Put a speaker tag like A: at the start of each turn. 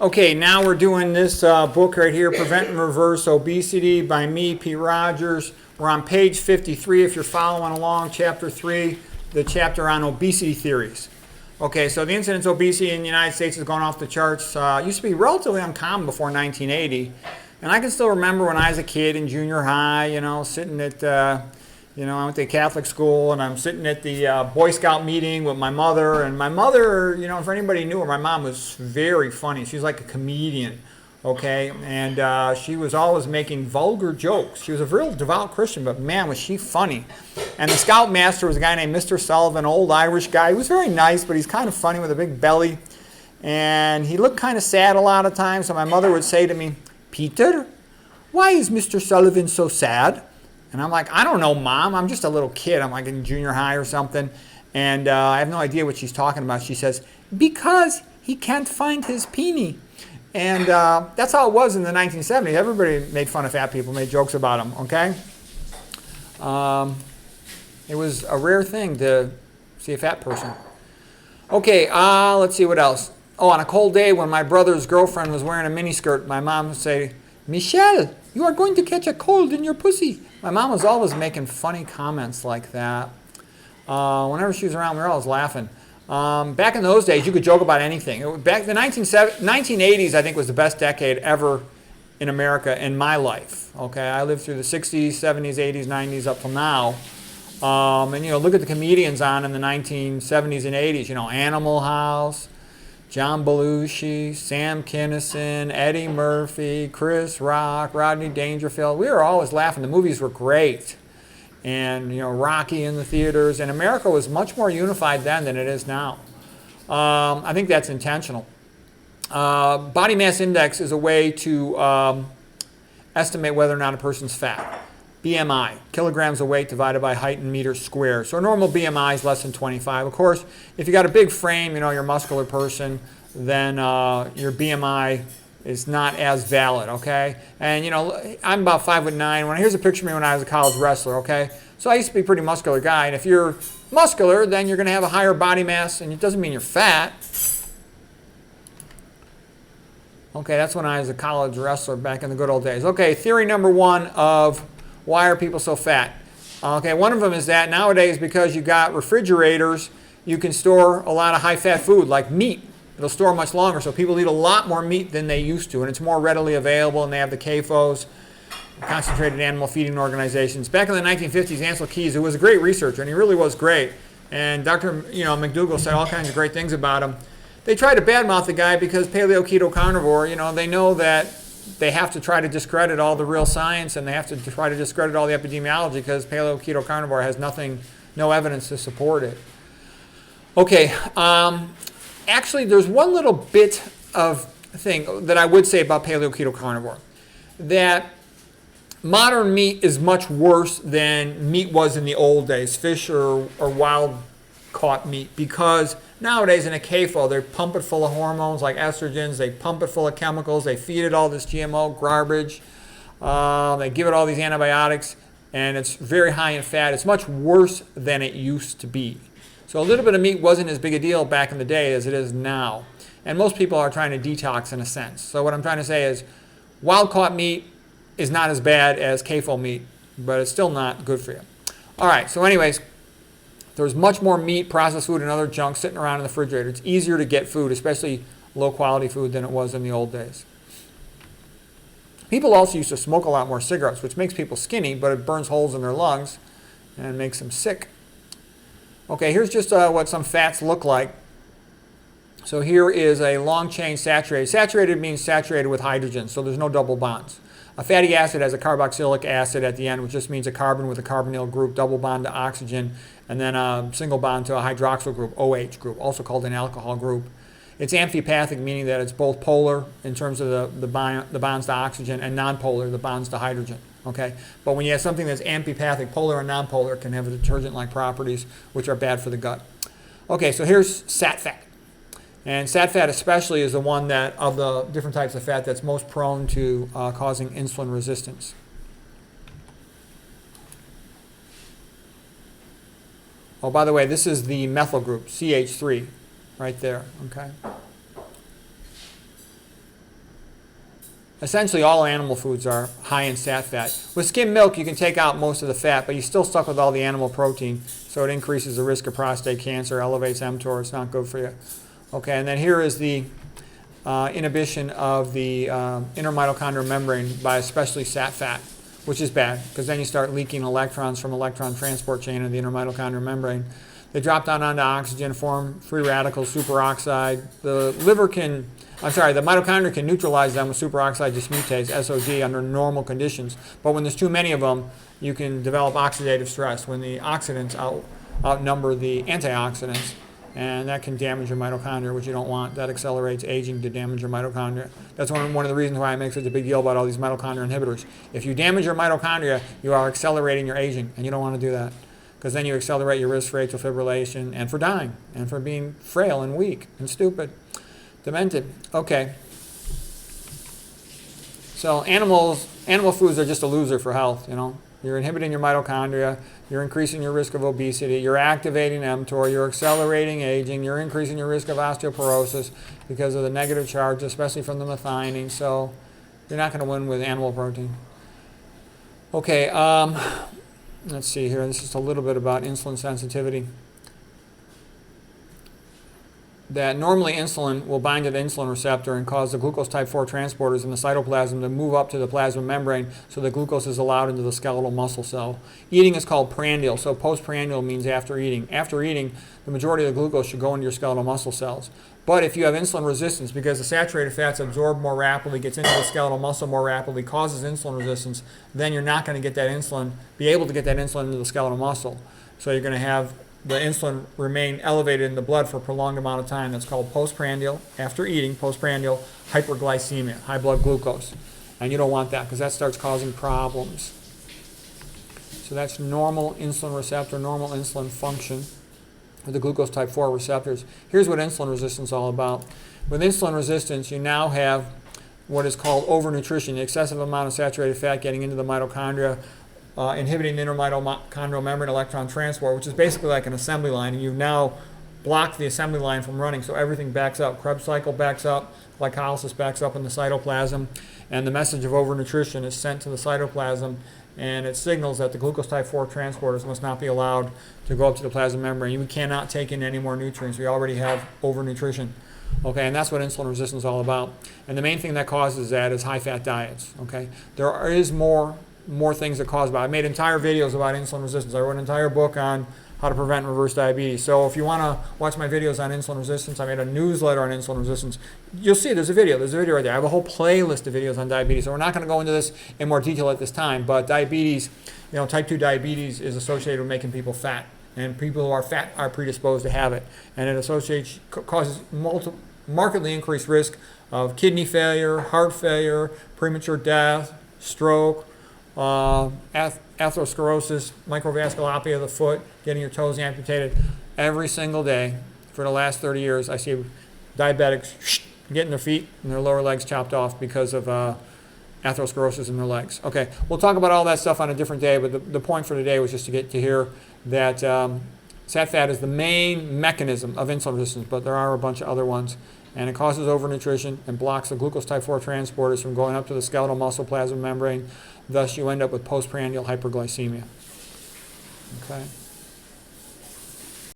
A: Okay, now we're doing this book right here, Prevent and Reverse Obesity by me, P. Rogers. We're on page 53 if you're following along, chapter 3, the chapter on obesity theories. Okay, so the incidence of obesity in the United States has gone off the charts. It used to be relatively uncommon before 1980. And I can still remember when I was a kid in junior high, sitting at I went to Catholic school, and I'm sitting at the Boy Scout meeting with my mother. And my mother, for anybody who knew her, my mom was very funny. She was like a comedian, okay? And she was always making vulgar jokes. She was a real devout Christian, but man, was she funny. And the scoutmaster was a guy named Mr. Sullivan, an old Irish guy. He was very nice, but he's kind of funny with a big belly. And he looked kind of sad a lot of times. So my mother would say to me, "Peter, why is Mr. Sullivan so sad?" And I'm like, "I don't know, Mom. I'm just a little kid. I'm like in junior high or something." And I have no idea what she's talking about. She says, "Because he can't find his peenie." And that's how it was in the 1970s. Everybody made fun of fat people, made jokes about them, okay? It was a rare thing to see a fat person. Okay, let's see what else. Oh, on a cold day when my brother's girlfriend was wearing a miniskirt, my mom would say, "Michelle, you are going to catch a cold in your pussy." My mom was always making funny comments like that. Whenever she was around, we were always laughing. Back in those days, you could joke about anything. Back the 1980s, I think, was the best decade ever in America in my life. Okay, I lived through the 60s, 70s, 80s, 90s up till now. And look at the comedians on in the 1970s and 80s. Animal House, John Belushi, Sam Kinison, Eddie Murphy, Chris Rock, Rodney Dangerfield. We were always laughing. The movies were great. And, Rocky in the theaters. And America was much more unified then than it is now. I think that's intentional. Body mass index is a way to estimate whether or not a person's fat. BMI, kilograms of weight divided by height in meters squared. So a normal BMI is less than 25. Of course, if you got a big frame, you're a muscular person, then your BMI is not as valid, okay? And, I'm about 5'9". Here's a picture of me when I was a college wrestler, okay? So I used to be a pretty muscular guy. And if you're muscular, then you're going to have a higher body mass, and it doesn't mean you're fat. Okay, that's when I was a college wrestler back in the good old days. Okay, theory number one of why are people so fat? Okay, one of them is that nowadays, because you got refrigerators, you can store a lot of high-fat food like meat. It'll store much longer, so people eat a lot more meat than they used to, and it's more readily available, and they have the CAFOs, Concentrated Animal Feeding Organizations. Back in the 1950s, Ansel Keys, who was a great researcher, and he really was great, and Dr. McDougall said all kinds of great things about him. They tried to badmouth the guy because paleo, keto, carnivore, they know that they have to try to discredit all the real science, and they have to try to discredit all the epidemiology because paleo, keto, carnivore has no evidence to support it. Okay, actually there's one little bit of thing that I would say about paleo, keto, carnivore, that modern meat is much worse than meat was in the old days, fish or wild caught meat, because nowadays in a CAFO, they pump it full of hormones like estrogens, they pump it full of chemicals, they feed it all this GMO garbage, they give it all these antibiotics, and it's very high in fat. It's much worse than it used to be. So a little bit of meat wasn't as big a deal back in the day as it is now. And most people are trying to detox in a sense. So what I'm trying to say is wild-caught meat is not as bad as CAFO meat, but it's still not good for you. All right, so anyways, there's much more meat, processed food, and other junk sitting around in the refrigerator. It's easier to get food, especially low-quality food, than it was in the old days. People also used to smoke a lot more cigarettes, which makes people skinny, but it burns holes in their lungs and makes them sick. Okay, here's just what some fats look like. So here is a long-chain saturated. Saturated means saturated with hydrogen, so there's no double bonds. A fatty acid has a carboxylic acid at the end, which just means a carbon with a carbonyl group, double bond to oxygen, and then a single bond to a hydroxyl group, OH group, also called an alcohol group. It's amphipathic, meaning that it's both polar in terms of the bonds to oxygen, and nonpolar, the bonds to hydrogen. Okay? But when you have something that's amphipathic, polar and nonpolar, it can have detergent-like properties, which are bad for the gut. Okay, so here's sat fat. And sat fat especially is the one that, of the different types of fat, that's most prone to causing insulin resistance. Oh, by the way, this is the methyl group, CH3, right there, okay? essentially all animal foods are high in sat fat. With skim milk, you can take out most of the fat, but you're still stuck with all the animal protein, so it increases the risk of prostate cancer, elevates mTOR. It's not good for you. Okay, and then here is the inhibition of the inner mitochondrial membrane by especially sat fat, which is bad, because then you start leaking electrons from electron transport chain of the inner mitochondrial membrane. They drop down onto oxygen, form free radicals, superoxide. The mitochondria can neutralize them with superoxide dismutase, SOD, under normal conditions. But when there's too many of them, you can develop oxidative stress when the oxidants outnumber the antioxidants. And that can damage your mitochondria, which you don't want. That accelerates aging to damage your mitochondria. That's one of the reasons why I make such a big deal about all these mitochondria inhibitors. If you damage your mitochondria, you are accelerating your aging, and you don't want to do that, because then you accelerate your risk for atrial fibrillation and for dying and for being frail and weak and stupid, demented. Okay. So animal foods are just a loser for health, you know. You're inhibiting your mitochondria, you're increasing your risk of obesity, you're activating mTOR, you're accelerating aging, you're increasing your risk of osteoporosis because of the negative charge, especially from the methionine. So you're not going to win with animal protein. Okay, let's see here. This is just a little bit about insulin sensitivity. That normally insulin will bind to the insulin receptor and cause the glucose type 4 transporters in the cytoplasm to move up to the plasma membrane so the glucose is allowed into the skeletal muscle cell. Eating is called prandial, so postprandial means after eating. After eating, the majority of the glucose should go into your skeletal muscle cells. But if you have insulin resistance, because the saturated fats absorb more rapidly, gets into the skeletal muscle more rapidly, causes insulin resistance, then you're not going to get that insulin, be able to get that insulin into the skeletal muscle. So you're going to have the insulin remain elevated in the blood for a prolonged amount of time. That's called postprandial, after eating, postprandial hyperglycemia, high blood glucose. And you don't want that, because that starts causing problems. So that's normal insulin receptor, normal insulin function with the glucose type 4 receptors. Here's what insulin resistance is all about. With insulin resistance, you now have what is called overnutrition, the excessive amount of saturated fat getting into the mitochondria, inhibiting the inner mitochondrial membrane electron transport, which is basically like an assembly line, and you've now blocked the assembly line from running, so everything backs up. Krebs cycle backs up, glycolysis backs up in the cytoplasm, and the message of overnutrition is sent to the cytoplasm, and it signals that the glucose type 4 transporters must not be allowed to go up to the plasma membrane. You cannot take in any more nutrients. We already have overnutrition. Okay, and that's what insulin resistance is all about. And the main thing that causes that is high-fat diets. Okay, there is more things that cause it. I made entire videos about insulin resistance. I wrote an entire book on how to prevent and reverse diabetes. So if you want to watch my videos on insulin resistance, I made a newsletter on insulin resistance. You'll see there's a video right there. I have a whole playlist of videos on diabetes. So we're not going to go into this in more detail at this time, but diabetes, type 2 diabetes is associated with making people fat, and people who are fat are predisposed to have it, and it causes markedly increased risk of kidney failure, heart failure, premature death, stroke, atherosclerosis, microvasculopathy of the foot, getting your toes amputated. Every single day for the last 30 years, I see diabetics getting their feet and their lower legs chopped off because of atherosclerosis in their legs. Okay, we'll talk about all that stuff on a different day, but the point for today was just to get to hear that sat fat is the main mechanism of insulin resistance, but there are a bunch of other ones. And it causes overnutrition and blocks the glucose type 4 transporters from going up to the skeletal muscle plasma membrane. Thus, you end up with postprandial hyperglycemia. Okay.